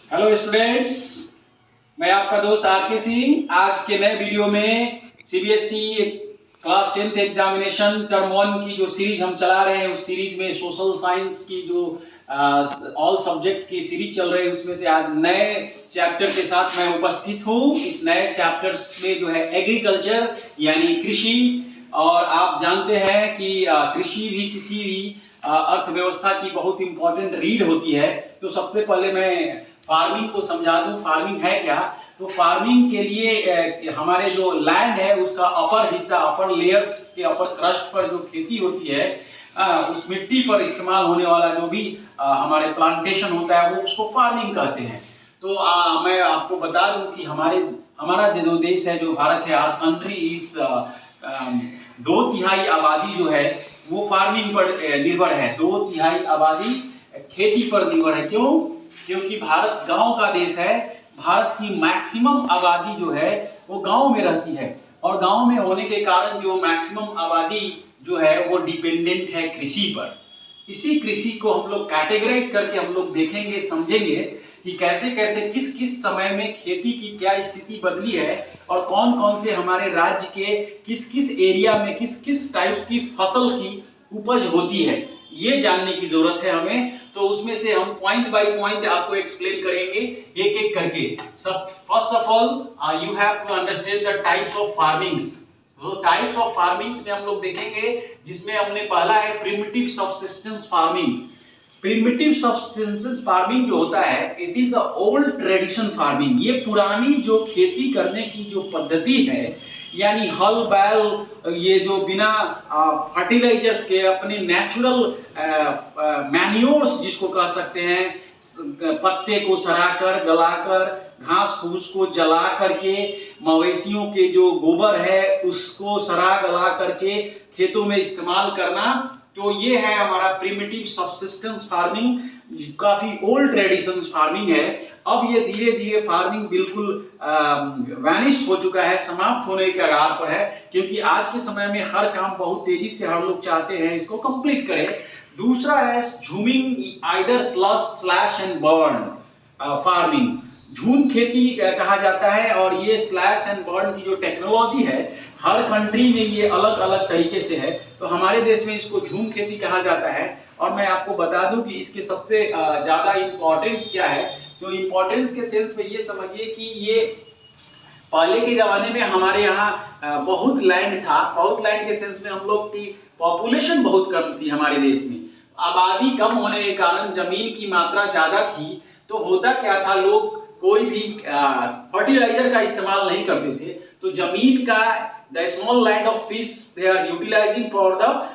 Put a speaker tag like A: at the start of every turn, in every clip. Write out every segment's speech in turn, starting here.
A: Hello students, मैं आपका दोस्त आर के सिंह। आज के नए वीडियो में CBSE class 10th examination term 1 की जो सीरीज हम चला रहे हैं, उस सीरीज में सोशल साइंस की जो ऑल सब्जेक्ट की सीरीज चल रही है, उसमें से आज नए चैप्टर के साथ मैं उपस्थित हूँ। इस नए चैप्टर में जो है एग्रीकल्चर यानी कृषि। और आप जानते हैं कि कृषि भी किसी भी अर्थव्यवस्था की बहुत इंपॉर्टेंट रीड होती है। तो सबसे पहले मैं फार्मिंग को समझा दूं, फार्मिंग है क्या। तो फार्मिंग के लिए हमारे जो लैंड है उसका अपर हिस्सा, अपर लेयर्स के अपर क्रस्ट पर जो खेती होती है, उस मिट्टी पर इस्तेमाल होने वाला जो भी हमारे प्लांटेशन होता है, वो उसको फार्मिंग कहते हैं। तो मैं आपको बता दूं कि हमारा जो देश है, जो भारत है, आवर कंट्री इज 2/3 आबादी जो है वो फार्मिंग पर निर्भर है। 2/3 आबादी खेती पर निर्भर है। क्यों? क्योंकि भारत गांव का देश है। भारत की मैक्सिमम आबादी जो है वो गांव में रहती है, और गांव में होने के कारण जो मैक्सिमम आबादी जो है वो डिपेंडेंट है कृषि पर। इसी कृषि को हम लोग कैटेगराइज करके हम लोग देखेंगे, समझेंगे कि कैसे कैसे किस किस समय में खेती की क्या स्थिति बदली है, और कौन कौन से हमारे राज्य के किस किस एरिया में किस किस टाइप्स की फसल की उपज होती है, ये जानने की जरूरत है हमें। तो उसमें से हम पॉइंट बाय पॉइंट आपको एक्सप्लेन करेंगे एक एक करके। सब first of all you have to understand the types of farmings. तो टाइप्स ऑफ फार्मिंग्स में हम लोग देखेंगे, जिसमें हमने पहला है primitive subsistence farming. Primitive subsistence farming जो होता है, it is a old tradition farming. ये पुरानी जो खेती करने की जो पद्धति है, यानी हल बैल, ये जो बिना फर्टिलाइजर्स के अपने नेचुरल मैन्योर्स जिसको कह सकते हैं, पत्ते को सड़ाकर, गलाकर, घास फूस को जला करके, मवेशियों के जो गोबर है उसको सड़ा गला करके खेतों में इस्तेमाल करना, तो ये है हमारा प्रिमिटिव सबसिस्टेंस फार्मिंग। काफी ओल्ड ट्रेडिशन फार्मिंग है। अब ये धीरे धीरे फार्मिंग बिल्कुल वैनिश हो चुका है, समाप्त होने के आगार पर है, क्योंकि आज के समय में हर काम बहुत तेजी से हम लोग चाहते हैं इसको कंप्लीट करें। दूसरा है jhuming, either slash and burn farming. झूम खेती कहा जाता है, और ये स्लैश एंड बर्न की जो टेक्नोलॉजी है, हर कंट्री में ये अलग अलग तरीके से है। तो हमारे देश में इसको झूम खेती कहा जाता है। और मैं आपको बता दूं कि इसके सबसे ज्यादा इंपॉर्टेंस क्या है। तो इंपॉर्टेंस के सेंस में ये समझिए कि ये पहले के जमाने में हमारे यहाँ बहुत लैंड था। बहुत लैंड के सेंस में हम लोग की पॉपुलेशन बहुत कम थी हमारे देश में। आबादी कम होने के कारण जमीन की मात्रा ज्यादा थी। तो होता क्या था, लोग कोई भी फर्टिलाइजर का इस्तेमाल नहीं करते थे। तो जमीन का the small land of fish they are utilising for the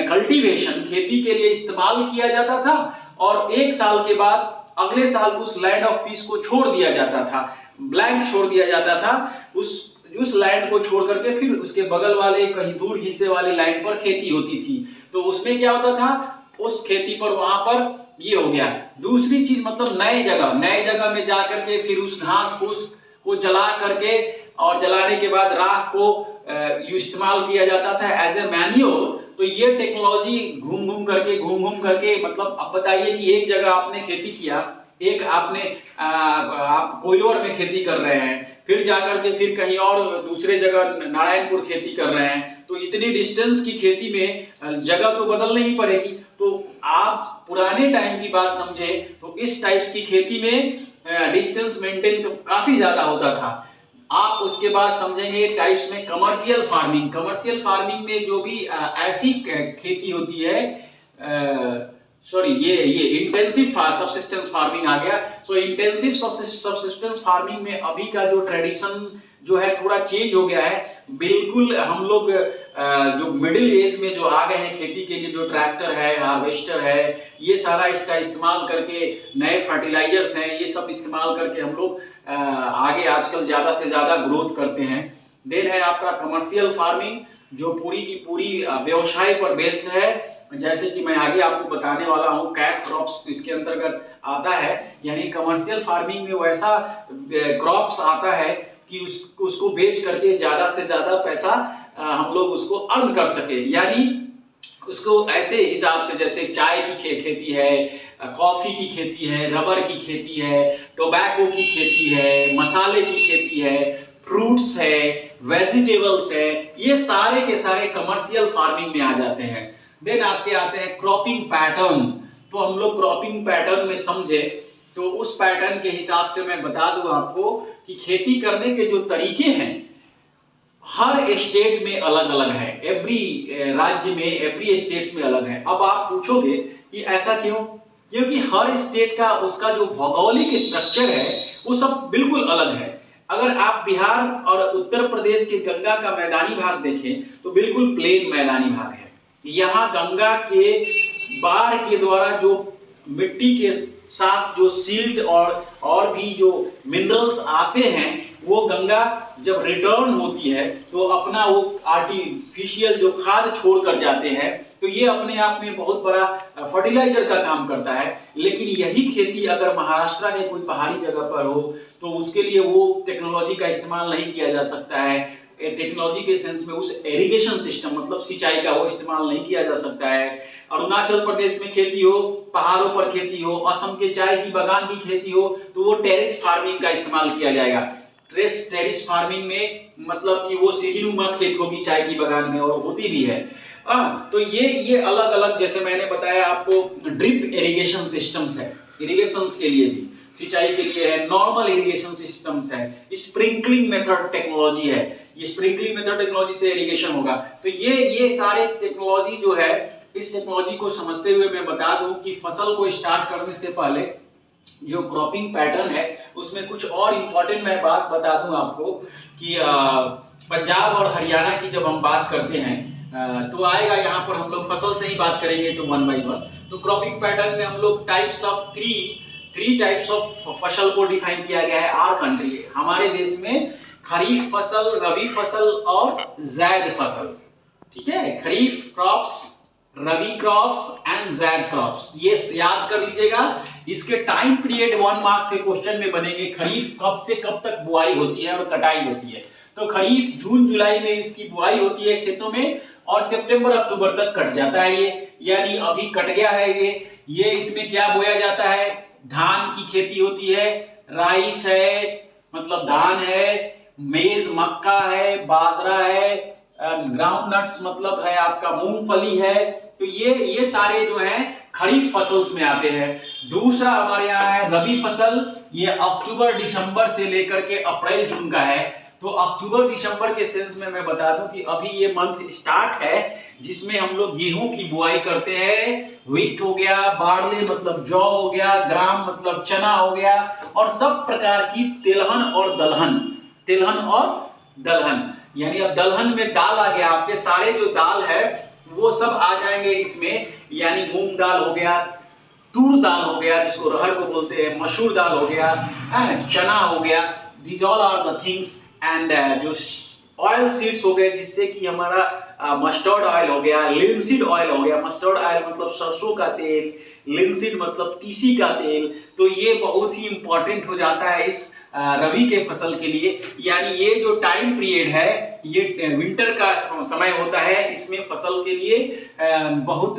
A: cultivation, खेती के लिए इस्तेमाल किया जाता था। और एक साल के बाद अगले साल उस लैंड ऑफ पीस को छोड़ दिया जाता था, ब्लैंक छोड़ दिया जाता था। उस लैंड को छोड़ करके फिर उसके बगल वाले कहीं दूर हिस्से वाले लैंड पर खेती होती थी। तो उसमें क्या होता था, उस खेती पर वहां पर ये हो गया। दूसरी चीज मतलब नए जगह में जा करके फिर उस घास फूस को जला करके, और जलाने के बाद राख को इस्तेमाल किया जाता था एज ए मैन्योर। तो ये टेक्नोलॉजी घूम घूम करके मतलब अब बताइए कि एक जगह आपने खेती किया, एक आपने आप कोई और में खेती कर रहे हैं, फिर जाकर के फिर कहीं और दूसरे जगह नारायणपुर खेती कर रहे हैं। तो इतनी डिस्टेंस की खेती में जगह तो बदलनी ही पड़ेगी। तो आप पुराने टाइम की बात समझे तो इस टाइप्स की खेती में डिस्टेंस मेंटेन काफी ज्यादा होता था। आप उसके बाद समझेंगे टाइप्स में कमर्शियल फार्मिंग। कमर्शियल फार्मिंग में जो भी ऐसी खेती होती है, सॉरी ये इंटेंसिव सबसिस्टेंस फार्मिंग आ गया। सो इंटेंसिव सबसिस्टेंस फार्मिंग में अभी का जो ट्रेडिशन जो है थोड़ा चेंज हो गया है। बिल्कुल हम लोग जो मिडिल एज में जो आ गए हैं खेती के लिए, जो ट्रैक्टर है, हार्वेस्टर है, ये सारा इसका इस्तेमाल करके, नए फर्टिलाइजर्स हैं, ये सब इस्तेमाल करके हम लोग आगे आजकल ज्यादा से ज्यादा ग्रोथ करते हैं। देन है आपका कमर्शियल फार्मिंग, जो पूरी की पूरी व्यवसाय पर बेस्ड है। जैसे कि मैं आगे आपको बताने वाला हूँ, कैश क्रॉप्स इसके अंतर्गत आता है। यानी कमर्शियल फार्मिंग में वैसा क्रॉप्स आता है कि उसको बेच करके ज्यादा से ज्यादा पैसा हम लोग उसको अर्न कर सके। यानी उसको ऐसे हिसाब से, जैसे चाय की खेती है, कॉफी की खेती है, रबर की खेती है, टोबैको की खेती है, मसाले की खेती है, फ्रूट्स है, वेजिटेबल्स है, ये सारे के सारे कमर्शियल फार्मिंग में आ जाते हैं। देन आपके आते हैं क्रॉपिंग पैटर्न। तो हम लोग क्रॉपिंग पैटर्न में समझे तो उस पैटर्न के हिसाब से मैं बता दूं आपको कि खेती करने के जो तरीके हैं हर स्टेट में अलग अलग है, एवरी राज्य में, एवरी स्टेट्स में अलग है। अब आप पूछोगे कि ऐसा क्यों? क्योंकि हर स्टेट का उसका जो भौगोलिक स्ट्रक्चर है वो सब बिल्कुल अलग है। अगर आप बिहार और उत्तर प्रदेश के गंगा का मैदानी भाग देखें तो बिल्कुल प्लेन मैदानी भाग है। यहाँ गंगा के बाढ़ के द्वारा जो मिट्टी के साथ जो सील्ट और भी जो मिनरल्स आते हैं वो गंगा जब रिटर्न होती है तो अपना वो आर्टिफिशियल जो खाद छोड़ कर जाते हैं, तो ये अपने आप में बहुत बड़ा फर्टिलाइजर का काम करता है। लेकिन यही खेती अगर महाराष्ट्र के कोई पहाड़ी जगह पर हो तो उसके लिए वो टेक्नोलॉजी का इस्तेमाल नहीं किया जा सकता है। टेक्नोलॉजी के सेंस में उस इरिगेशन सिस्टम मतलब सिंचाई का वो इस्तेमाल नहीं किया जा सकता है। अरुणाचल प्रदेश में खेती हो, पहाड़ों पर खेती हो, असम के चाय की बागान की खेती हो तो वो टेरेस फार्मिंग का इस्तेमाल किया जाएगा। टेरेस फार्मिंग में मतलब कि वो सीढ़ीनुमा खेत होगी चाय की बागान में, और होती भी है। तो ये अलग अलग, जैसे मैंने बताया आपको, ड्रिप इरिगेशन सिस्टम्स है, इरिगेशन के लिए भी, सिंचाई के लिए है, नॉर्मल इरिगेशन सिस्टम्स है, स्प्रिंकलिंग मेथड टेक्नोलॉजी है, ये स्प्रिंकलिंग मेथड टेक्नोलॉजी से इरिगेशन होगा। तो ये सारे टेक्नोलॉजी जो है, इस टेक्नोलॉजी को समझते हुए मैं बता दूं कि फसल को स्टार्ट करने से पहले जो क्रॉपिंग पैटर्न है उसमें कुछ और इम्पोर्टेंट मैं बात बता दूं आपको कि पंजाब और हरियाणा की जब हम बात करते हैं तो आएगा यहाँ पर, हम लोग फसल से ही बात करेंगे तो वन बाई वन। तो क्रॉपिंग पैटर्न में हम लोग types of three types of फसल को डिफाइन किया गया है। आर कंट्री, हमारे देश में खरीफ फसल, रबी फसल और ज़ैद फसल, ठीक है, kharif crops, rabi crops and zaid crops, ये याद कर लीजिएगा। इसके टाइम पीरियड 1 मार्क्स के क्वेश्चन में बनेंगे। खरीफ कब से कब तक बुआई होती है और कटाई होती है? तो खरीफ जून जुलाई में इसकी बुआई होती है खेतों में और सितंबर अक्टूबर तक कट जाता है ये, यानी अभी कट गया है ये इसमें क्या बोया जाता है? धान की खेती होती है, राइस है मतलब धान है, मेज मक्का है, बाजरा है, ग्राउंड नट्स मतलब है आपका मूंगफली है। तो ये सारे जो हैं खरीफ फसल्स में आते हैं। दूसरा हमारे यहाँ है रबी फसल, ये अक्टूबर दिसंबर से लेकर के अप्रैल जून का है। तो अक्टूबर दिसंबर के सेंस में मैं बता दूं कि अभी ये मंथ स्टार्ट है जिसमें हम लोग गेहूं की बुआई करते हैं। व्हीट हो गया, बार्ले मतलब जौ हो गया, ग्राम मतलब चना हो गया, और सब प्रकार की तिलहन और दलहन, यानी अब दलहन में दाल आ गया, आपके सारे जो दाल है वो सब आ जाएंगे इसमें, यानी मूंग दाल हो गया, तूर दाल हो गया जिसको रहर को बोलते हैं, मसूर दाल हो गया, चना हो गया। These all are the things. And जो ऑयल सीड्स हो गए जिससे कि हमारा मस्टर्ड ऑयल हो गया, लिनसीड ऑयल हो गया। मस्टर्ड ऑयल मतलब सरसों का तेल, लिनसीड मतलब तीसी का तेल। तो ये बहुत ही इंपॉर्टेंट हो जाता है इस रबी के फसल के लिए। यानी ये जो टाइम पीरियड है ये विंटर का समय होता है, इसमें फसल के लिए बहुत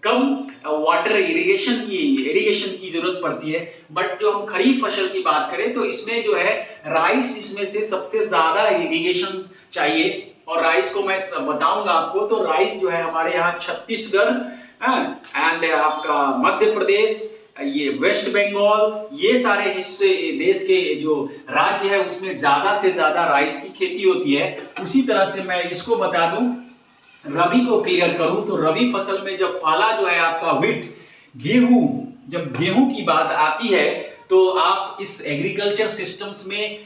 A: कम वाटर इरिगेशन की जरूरत पड़ती है। बट जो हम खरीफ फसल की बात करें तो इसमें जो है राइस, इसमें से सबसे ज्यादा इरिगेशन चाहिए। और राइस को मैं बताऊंगा आपको, तो राइस जो है हमारे यहाँ छत्तीसगढ़ एंड आपका मध्य प्रदेश, ये वेस्ट बंगाल, ये सारे हिस्से देश के जो राज्य है उसमें ज्यादा से ज्यादा राइस की खेती होती है। उसी तरह से मैं इसको बता दूं, रबी को क्लियर करूं तो रबी फसल में जब पहला जो है आपका व्हीट, गेहूं, जब गेहूं की बात आती है तो आप इस एग्रीकल्चर सिस्टम्स में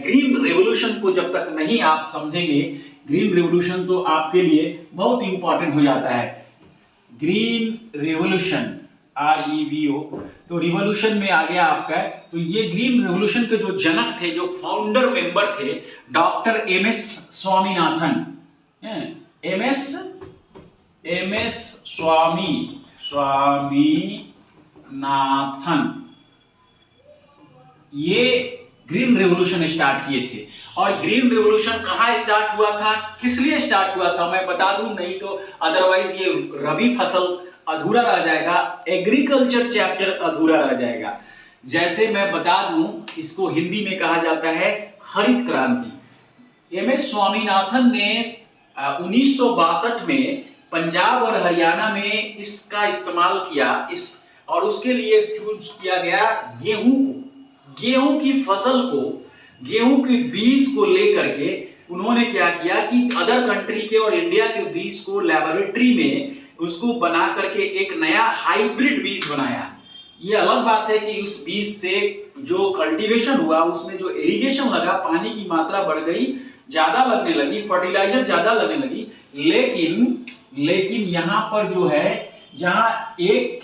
A: ग्रीन रेवोल्यूशन को जब तक नहीं आप समझेंगे, ग्रीन रेवोल्यूशन तो आपके लिए बहुत इंपॉर्टेंट हो जाता है। ग्रीन रेवोल्यूशन REVO, तो रिवोल्यूशन में आ गया आपका। तो ये ग्रीन रेवोल्यूशन के जो जनक थे, जो फाउंडर मेंबर थे, doctor MS Swaminathan, MS Swaminathan, ये ग्रीन रेवोल्यूशन स्टार्ट किए थे। और ग्रीन रेवोल्यूशन कहाँ स्टार्ट हुआ था, किस लिए स्टार्ट हुआ था मैं बता दूं, नहीं तो अदरवाइज ये रबी फसल अधूरा रह जाएगा, एग्रीकल्चर चैप्टर अधूरा रह जाएगा। जैसे मैं बता दूं, इसको हिंदी में कहा जाता है हरित क्रांति। एमएस स्वामीनाथन ने 1962 में पंजाब और हरियाणा में इसका इस्तेमाल किया, और उसके लिए चूज किया गया गेहूं को। गेहूं की फसल को, गेहूं के बीज को लेकर के उन्होंने क्या किया कि अदर कंट्री के और इंडिया के बीज को लैबोरेटरी में उसको बना करके एक नया हाइब्रिड बीज बनाया। ये अलग बात है कि उस बीज से जो कल्टीवेशन हुआ, उसमें जो इरिगेशन लगा, पानी की मात्रा बढ़ गई, ज्यादा लगने लगी, फर्टिलाइजर ज्यादा लगने लगी, लेकिन यहाँ पर जो है, जहां 1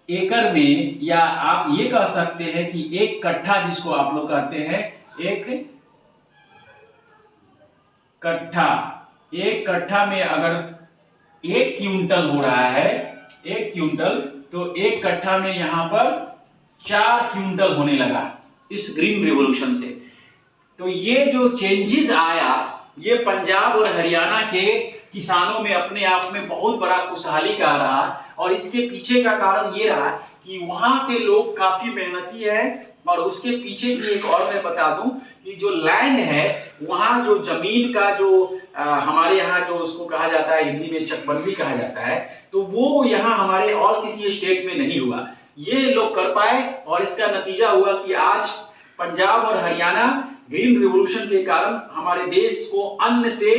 A: एकड़ में, या आप ये कह सकते हैं कि 1 कट्ठा, जिसको आप लोग कहते हैं 1 कट्ठा में अगर 1 क्विंटल हो रहा है, 1 क्विंटल, तो 1 कट्ठा में यहां पर 4 क्विंटल होने लगा इस ग्रीन रिवॉल्यूशन से। तो ये जो चेंजेस आया, ये पंजाब और हरियाणा के किसानों में अपने आप में बहुत बड़ा खुशहाली का रहा, और इसके पीछे का कारण ये रहा कि वहां के लोग काफी मेहनती है। और उसके पीछे की एक और मैं बता दूं कि जो लैंड है, वहां जो जमीन का जो हमारे यहाँ जो उसको कहा जाता है, हिंदी में चकबंदी कहा जाता है, तो वो यहाँ हमारे और किसी स्टेट में नहीं हुआ। ये लोग कर पाए, और इसका नतीजा हुआ कि आज पंजाब और हरियाणा ग्रीन रिवॉल्यूशन के कारण हमारे देश को अन्न से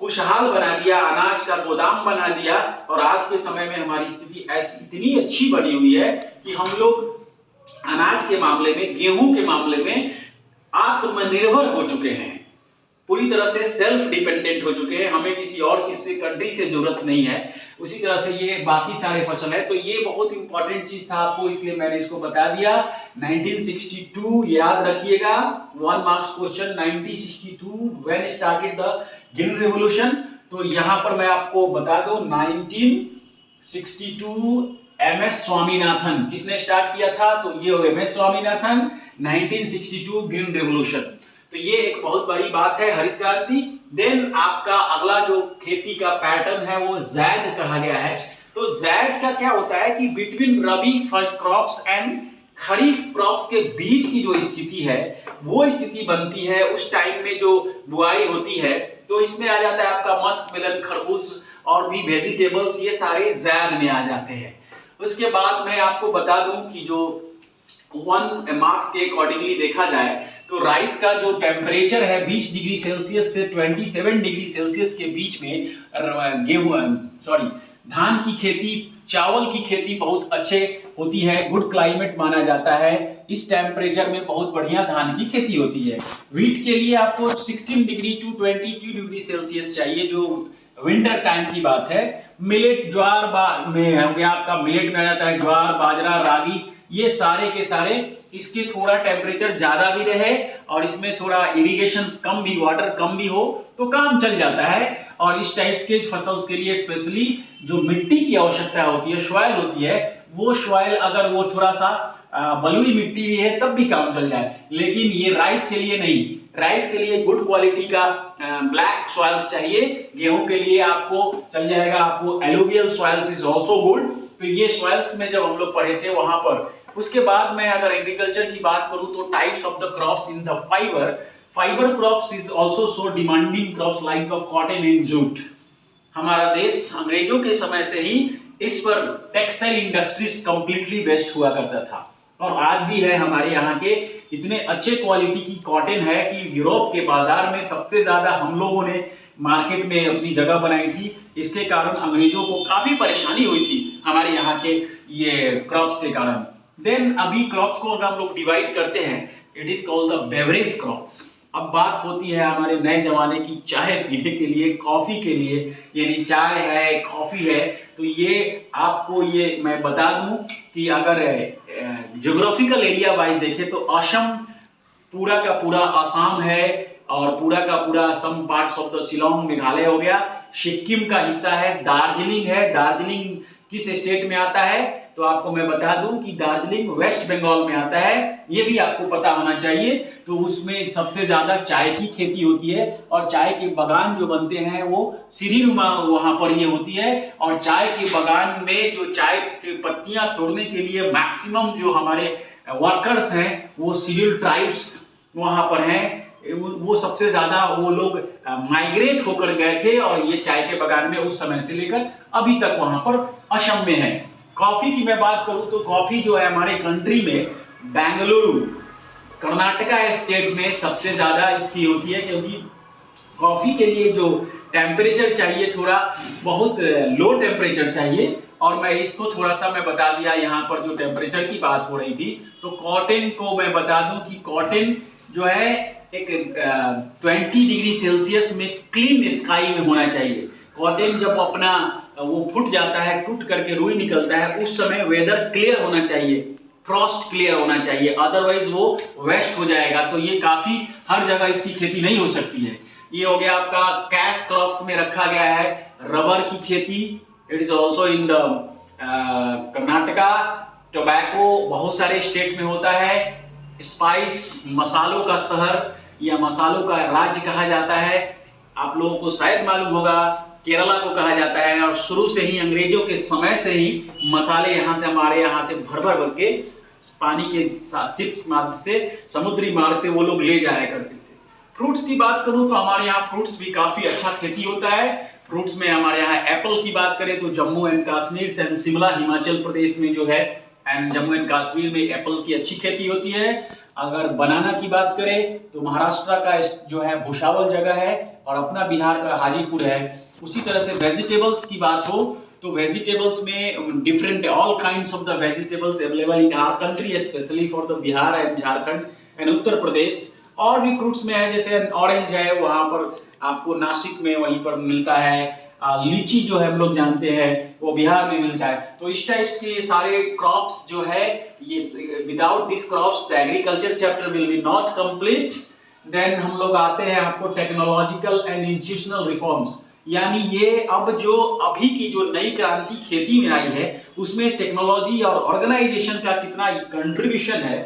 A: खुशहाल बना दिया, अनाज का गोदाम बना दिया, और आज के समय में हमारी स्थिति ऐसी इतनी अच्छी बनी हुई है कि हम लोग अनाज के मामले में, गेहूं के मामले में आत्मनिर्भर हो चुके हैं, पूरी तरह से सेल्फ डिपेंडेंट हो चुके हैं, हमें किसी और किसी कंट्री से जरूरत नहीं है। उसी तरह से ये बाकी सारे फसल है। तो ये बहुत इंपॉर्टेंट चीज था आपको, इसलिए मैंने इसको बता दिया। 1962 याद रखिएगा, 1 marks question, 1962 when started the green revolution. तो यहां पर मैं आपको बता दूं 1962 एमएस स्वामीनाथन, किसने स्टार्ट किया था? तो ये एमएस स्वामीनाथन, 1962 ग्रीन रिवॉल्यूशन। तो ये एक बहुत बड़ी बात है, हरित क्रांति। देन आपका अगला जो खेती का पैटर्न है वो ज़ैद कहा गया है। तो ज़ैद का क्या होता है कि between rabi crops and kharif crops के बीच की जो स्थिति है, वो स्थिति बनती है उस टाइम में जो बुआई होती है। तो इसमें आ जाता है आपका मस्क मेलन, खरबूज और भी वेजिटेबल्स, ये सारे ज़ैद में आ जाते हैं। उसके बाद मैं आपको बता दूं कि जो 1 मार्क्स के अकॉर्डिंगली देखा जाए तो राइस का जो टेम्परेचर है 20 डिग्री सेल्सियस से 27 डिग्री सेल्सियस के बीच में धान की खेती, चावल की खेती बहुत अच्छे होती है, गुड क्लाइमेट माना जाता है। इस टेम्परेचर में बहुत बढ़िया धान की खेती होती है। व्हीट के लिए आपको 16 डिग्री टू 22 डिग्री सेल्सियस चाहिए, जो विंटर टाइम की बात है। मिलेट, ज्वार में हो गया आपका, मिलेट में आ जाता है ज्वार, बाजरा, रागी, ये सारे के सारे इसके थोड़ा टेम्परेचर ज्यादा भी रहे और इसमें थोड़ा इरिगेशन कम भी, वाटर कम भी हो तो काम चल जाता है। और इस टाइप्स के फसल्स के लिए स्पेशली जो मिट्टी की आवश्यकता होती है, सॉइल होती है, वो सॉइल अगर वो थोड़ा सा बलुई मिट्टी भी है तब भी काम चल जाए। लेकिन ये राइस के लिए नहीं, राइस के लिए गुड क्वालिटी का ब्लैक सॉइल्स चाहिए। गेहूं के लिए आपको चल जाएगा, आपको alluvial soils is also good. तो ये सॉइल्स में जब हम लोग पढ़े थे वहां पर। उसके बाद मैं अगर एग्रीकल्चर की बात करूं तो types of the crops in the fibre crops is also so demanding crops like cotton and jute. हमारा देश अंग्रेजों के समय से ही इस पर टेक्सटाइल इंडस्ट्रीज कंप्लीटली बेस्ड हुआ करता था और आज भी है। हमारे यहाँ के इतने अच्छे क्वालिटी की कॉटन है कि यूरोप के बाजार में सबसे ज्यादा हम लोगों ने मार्केट में अपनी जगह बनाई थी। इसके कारण अंग्रेजों को काफी परेशानी हुई थी हमारे यहाँ के ये क्रॉप्स के कारण। देन अभी क्रॉप्स को अगर हम लोग डिवाइड करते हैं, it is called the beverage crops. अब बात होती है हमारे नए जमाने की चाय पीने के लिए, कॉफी के लिए, यानी चाय है, कॉफी है। तो ये आपको ये मैं बता दूं कि अगर ज्योग्राफिकल एरिया वाइज देखें तो असम पूरा का पूरा आसाम है और पूरा का पूरा some parts of the Shillong Meghalaya हो गया। सिक्किम का हिस्सा है, दार्जिलिंग है। दार्जिलिंग किस स्टेट में आता है? तो आपको मैं बता दूं कि दार्जिलिंग वेस्ट बंगाल में आता है, ये भी आपको पता होना चाहिए। तो उसमें सबसे ज्यादा चाय की खेती होती है और चाय के बागान जो बनते हैं वो सीढ़ीनुमा वहां पर ये होती है। और चाय के बागान में जो चाय की पत्तियां तोड़ने के लिए मैक्सिमम जो हमारे वर्कर्स हैं वो शेड्यूल्ड ट्राइब्स वहां पर हैं, वो सबसे ज्यादा वो लोग माइग्रेट होकर गए थे और ये चाय के बागान में उस समय से लेकर अभी तक वहां पर असम में है। कॉफी की मैं बात करूं तो कॉफी जो है हमारे कंट्री में बेंगलुरु कर्नाटका स्टेट में सबसे ज्यादा इसकी होती है, क्योंकि कॉफी के लिए जो टेम्परेचर चाहिए थोड़ा बहुत लो टेम्परेचर चाहिए। और मैं इसको थोड़ा सा मैं बता दिया, यहाँ पर जो टेम्परेचर की बात हो रही थी तो कॉटन को मैं बता दूं कि कॉटन जो है एक 20 डिग्री सेल्सियस में क्लीन स्काई में होना चाहिए। कॉटन जब अपना वो फूट जाता है, टूट करके रुई निकलता है, उस समय वेदर क्लियर होना चाहिए, फ्रॉस्ट क्लियर होना चाहिए, अदरवाइज वो वेस्ट हो जाएगा। तो ये काफी हर जगह इसकी खेती नहीं हो सकती है। ये हो गया आपका कैश क्रॉप्स में रखा गया है रबर की खेती, it is also in the Karnataka. Tobacco बहुत सारे स्टेट में होता है। स्पाइस मसालों का शहर या मसालों का राज्य कहा जाता है। आप लोगों को शायद मालूम होगा केरला को कहा जाता है, और शुरू से ही अंग्रेजों के समय से ही मसाले यहाँ से हमारे यहाँ से भर भर के पानी के शिप्स मार्ग से, समुद्री मार्ग से वो लोग ले जाया करते थे। फ्रूट्स की बात करूं तो हमारे यहाँ फ्रूट्स भी काफी अच्छा खेती होता है। फ्रूट्स में हमारे यहाँ एप्पल की बात करें तो जम्मू एंड कश्मीर एंड शिमला हिमाचल प्रदेश में जो है एंड जम्मू एंड कश्मीर में एप्पल की अच्छी खेती होती है। अगर बनाना की बात करें तो महाराष्ट्र का जो है भुसावल जगह है और अपना बिहार का हाजीपुर है। उसी तरह से वेजिटेबल्स की बात हो तो वेजिटेबल्स में different all kinds of the vegetables available in our country, specially for the Bihar and Jharkhand and Uttar Pradesh. और भी फ्रूट्स में है, जैसे ऑरेंज है, वहां पर आपको नासिक में वहीं पर मिलता है। लीची जो है हम लोग जानते हैं वो बिहार में मिलता है। तो इस टाइप्स के सारे क्रॉप्स जो है ये, without this crops the agriculture chapter will be not complete. देन हम लोग आते हैं आपको टेक्नोलॉजिकल एंड इंस्टीट्यूशनल रिफॉर्म्स, यानी ये अब जो अभी की जो नई क्रांति खेती में आई है उसमें टेक्नोलॉजी और ऑर्गेनाइजेशन का कितना कंट्रीब्यूशन है।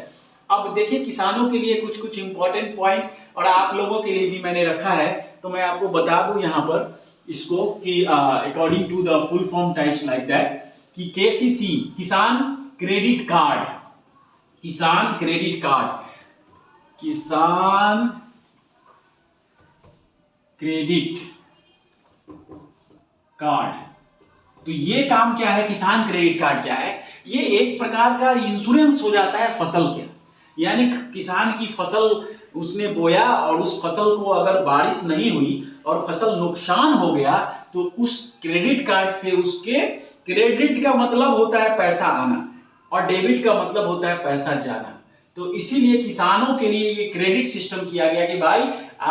A: अब देखिए किसानों के लिए कुछ कुछ इंपॉर्टेंट पॉइंट और आप लोगों के लिए भी मैंने रखा है, तो मैं आपको बता दूं यहाँ पर इसको कि according to the full form types like that कि KCC Kisan credit card, Kisan credit card, Kisan credit card. तो ये काम क्या है, किसान क्रेडिट कार्ड क्या है? ये एक प्रकार का इंश्योरेंस हो जाता है फसल के, यानी किसान की फसल उसने बोया और उस फसल को अगर बारिश नहीं हुई और फसल नुकसान हो गया तो उस क्रेडिट कार्ड से, उसके क्रेडिट का मतलब होता है पैसा आना और डेबिट का मतलब होता है पैसा जाना। तो इसीलिए किसानों के लिए ये क्रेडिट सिस्टम किया गया कि भाई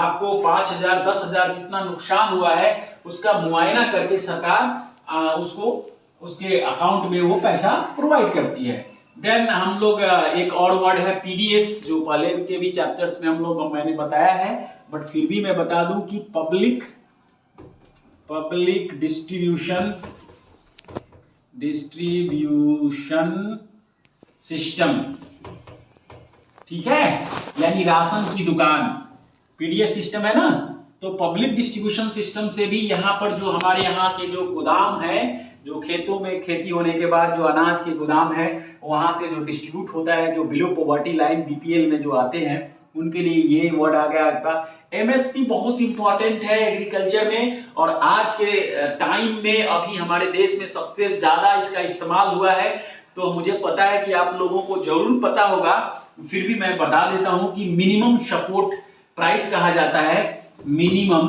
A: आपको 5,000 10,000 जितना नुकसान हुआ है उसका मुआयना करके सरकार उसको उसके अकाउंट में वो पैसा प्रोवाइड करती है। देन हम लोग एक और वर्ड है पीडीएस, जो पहले के भी चैप्टर्स में हम लोग मैंने बताया है, बट फिर भी मैं बता दूं कि पब्लिक डिस्ट्रीब्यूशन सिस्टम, ठीक है, यानी राशन की दुकान पीडीएस सिस्टम है ना। तो पब्लिक डिस्ट्रीब्यूशन सिस्टम से भी यहाँ पर जो हमारे यहाँ के जो गोदाम है, जो खेतों में खेती होने के बाद जो अनाज के गोदाम है वहां से जो डिस्ट्रीब्यूट होता है, जो बिलो पॉवर्टी लाइन बीपीएल में जो आते हैं उनके लिए ये वर्ड आ गया आपका। एमएसपी बहुत इंपॉर्टेंट है एग्रीकल्चर में, और आज के टाइम में अभी हमारे देश में सबसे ज्यादा इसका इस्तेमाल हुआ है। तो मुझे पता है कि आप लोगों को जरूर पता होगा, फिर भी मैं बता देता हूं कि मिनिमम सपोर्ट प्राइस कहा जाता है। मिनिमम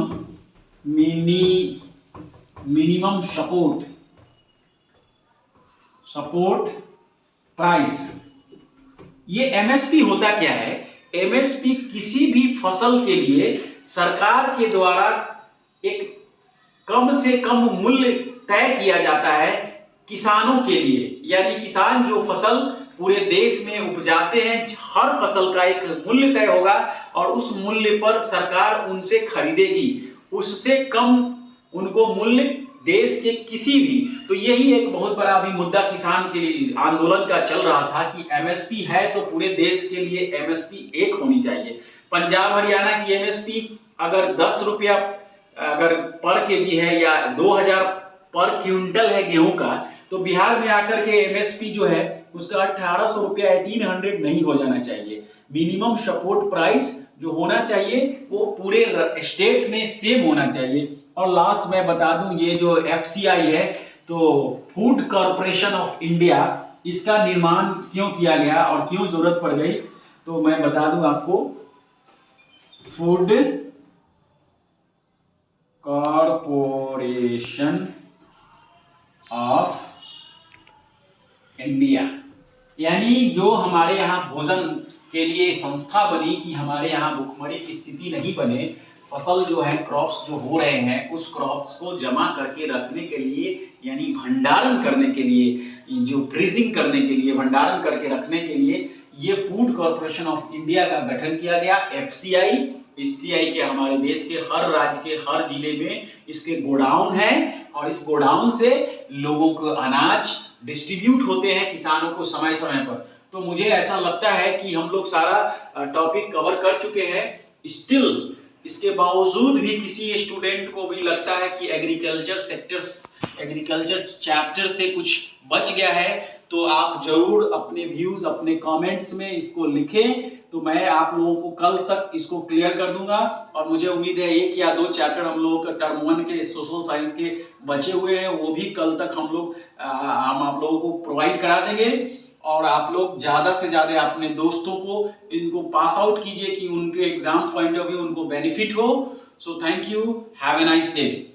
A: सपोर्ट प्राइस, ये एमएसपी होता क्या है? एमएसपी किसी भी फसल के लिए सरकार के द्वारा एक कम से कम मूल्य तय किया जाता है किसानों के लिए, यानी किसान जो फसल पूरे देश में उपजाते हैं हर फसल का एक मूल्य तय होगा और उस मूल्य पर सरकार उनसे खरीदेगी, उससे कम उनको मूल्य देश के किसी भी, तो यही एक बहुत बड़ा अभी मुद्दा किसान के लिए आंदोलन का चल रहा था कि एमएसपी है तो पूरे देश के लिए एमएसपी एक होनी चाहिए। पंजाब हरियाणा की एमएसपी अगर 10 रुपया अगर पर केजी है या 2000 पर क्विंटल है गेहूं का, तो बिहार में आकर के एमएसपी जो है उसका 1800 रुपया 1800 नहीं हो जाना चाहिए। मिनिमम सपोर्ट प्राइस जो होना चाहिए वो पूरे स्टेट में सेम होना चाहिए। और लास्ट मैं बता दूं, ये जो एफसीआई है तो फूड कॉरपोरेशन ऑफ इंडिया, इसका निर्माण क्यों किया गया और क्यों जरूरत पड़ गई, तो मैं बता दूं आपको। फूड कॉरपोरेशन ऑफ इंडिया यानी जो हमारे यहाँ भोजन के लिए संस्था बनी कि हमारे यहाँ भुखमरी की स्थिति नहीं बने, फसल जो है क्रॉप्स जो हो रहे हैं उस क्रॉप्स को जमा करके रखने के लिए यानी भंडारण करने के लिए, जो फ्रीजिंग करने के लिए, भंडारण करके रखने के लिए ये फूड कॉरपोरेशन ऑफ इंडिया का गठन किया गया। एफसीआई के हमारे देश के हर राज्य के हर जिले में इसके गोडाउन है और इस गोडाउन से लोगों को अनाज डिस्ट्रीब्यूट होते हैं किसानों को समय समय पर। तो मुझे ऐसा लगता है कि हम लोग सारा टॉपिक कवर कर चुके हैं। स्टिल इसके बावजूद भी किसी स्टूडेंट को भी लगता है कि एग्रीकल्चर चैप्टर से कुछ बच गया है, तो आप जरूर अपने व्यूज अपने कमेंट्स में इसको लिखें, तो मैं आप लोगों को कल तक इसको क्लियर कर दूंगा। और मुझे उम्मीद है 1 या 2 चैप्टर हम लोगों का टर्म 1 के सोशल साइंस के बचे हुए हैं, वो भी कल तक हम आप लोगों को प्रोवाइड करा देंगे। और आप लोग ज़्यादा से ज़्यादा अपने दोस्तों को इनको पास आउट कीजिए कि उनके एग्जाम पॉइंट ऑफ व्यू उनको बेनिफिट हो। So thank you, have a nice day.